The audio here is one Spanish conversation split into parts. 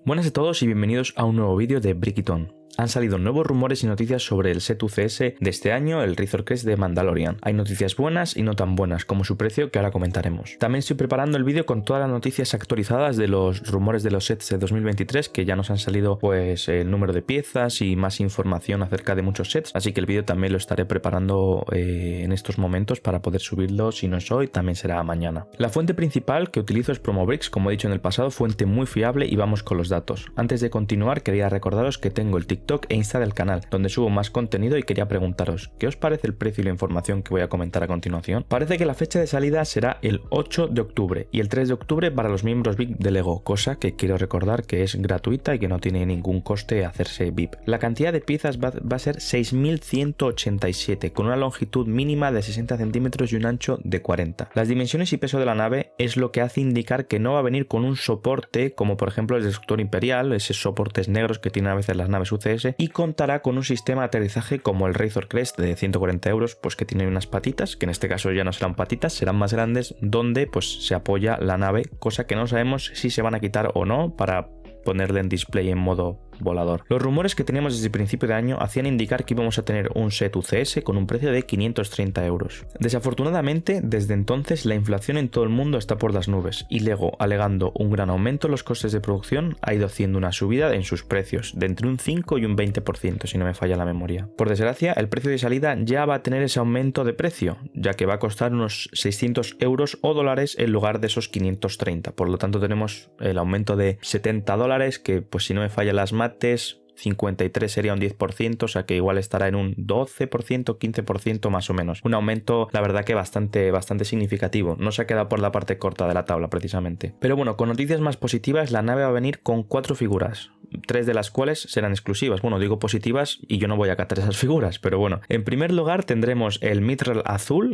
Buenas a todos y bienvenidos a un nuevo vídeo de Brickitón. Han salido nuevos rumores y noticias sobre el set UCS de este año, el Razor Crest de Mandalorian. Hay noticias buenas y no tan buenas, como su precio, que ahora comentaremos. También estoy preparando el vídeo con todas las noticias actualizadas de los rumores de los sets de 2023, que ya nos han salido pues el número de piezas y más información acerca de muchos sets, así que el vídeo también lo estaré preparando en estos momentos para poder subirlo. Si no es hoy, también será mañana. La fuente principal que utilizo es Promobricks, como he dicho en el pasado, fuente muy fiable, y vamos con los datos. Antes de continuar, quería recordaros que tengo el TikTok e Insta del canal, donde subo más contenido, y quería preguntaros, ¿qué os parece el precio y la información que voy a comentar a continuación? Parece que la fecha de salida será el 8 de octubre y el 3 de octubre para los miembros VIP de LEGO, cosa que quiero recordar que es gratuita y que no tiene ningún coste hacerse VIP. La cantidad de piezas va a ser 6.187, con una longitud mínima de 60 centímetros y un ancho de 40. Las dimensiones y peso de la nave es lo que hace indicar que no va a venir con un soporte como por ejemplo el Destructor Imperial, esos soportes negros que tienen a veces las naves UCS, y contará con un sistema de aterrizaje como el Razor Crest de 140 euros, pues que tiene unas patitas, que en este caso ya no serán patitas, serán más grandes, donde pues se apoya la nave, cosa que no sabemos si se van a quitar o no para ponerle en display en modo volador. Los rumores que teníamos desde el principio de año hacían indicar que íbamos a tener un set UCS con un precio de 530 euros. Desafortunadamente, desde entonces la inflación en todo el mundo está por las nubes, y LEGO, alegando un gran aumento en los costes de producción, ha ido haciendo una subida en sus precios de entre un 5 y un 20%, si no me falla la memoria. Por desgracia, el precio de salida ya va a tener ese aumento de precio, ya que va a costar unos 600 euros o dólares en lugar de esos 530. Por lo tanto, tenemos el aumento de 70 dólares, que pues si no me falla las 53 sería un 10%, o sea que igual estará en un 12%, 15% más o menos. Un aumento, la verdad que bastante significativo. No se ha quedado por la parte corta de la tabla precisamente. Pero bueno, con noticias más positivas, la nave va a venir con 4 figuras. 3 de las cuales serán exclusivas. Bueno, digo positivas y yo no voy a catar esas figuras, pero bueno. En primer lugar tendremos el Mithril azul,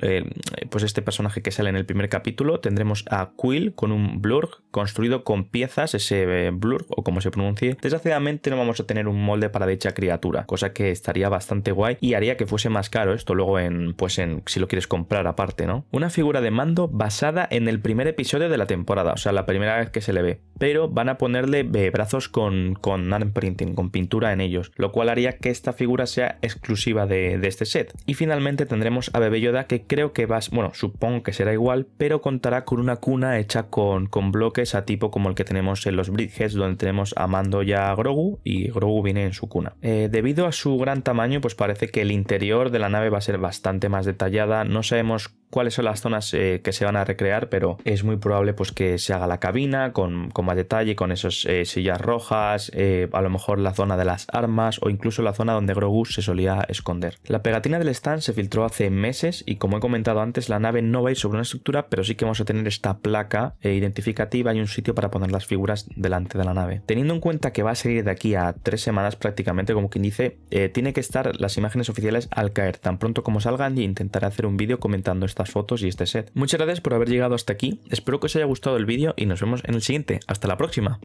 pues este personaje que sale en el primer capítulo. Tendremos a Quill con un Blurg construido con piezas, ese Blurg o como se pronuncie. Desgraciadamente no vamos a tener un molde para dicha criatura, cosa que estaría bastante guay y haría que fuese más caro esto luego en si lo quieres comprar aparte, ¿no? Una figura de mando basada en el primer episodio de la temporada, o sea, la primera vez que se le ve, pero van a ponerle brazos con arm printing, con pintura en ellos, lo cual haría que esta figura sea exclusiva de este set. Y finalmente tendremos a Bebé Yoda, que creo que supongo que será igual, pero contará con una cuna hecha con bloques a tipo como el que tenemos en los Bridgeheads, donde tenemos a Mando y a Grogu, y Grogu viene en su cuna. Debido a su gran tamaño, pues parece que el interior de la nave va a ser bastante más detallada. No sabemos cuáles son las zonas que se van a recrear, pero es muy probable pues que se haga la cabina con más detalle, con esas sillas rojas, a lo mejor la zona de las armas o incluso la zona donde Grogu se solía esconder. La pegatina del stand se filtró hace meses y, como he comentado antes, la nave no va a ir sobre una estructura, pero sí que vamos a tener esta placa identificativa y un sitio para poner las figuras delante de la nave. Teniendo en cuenta que va a seguir de aquí a 3 semanas prácticamente, como quien dice, tiene que estar las imágenes oficiales al caer tan pronto como salgan, y intentaré hacer un vídeo comentando estas fotos y este set. Muchas gracias por haber llegado hasta aquí, espero que os haya gustado el vídeo y nos vemos en el siguiente. Hasta la próxima.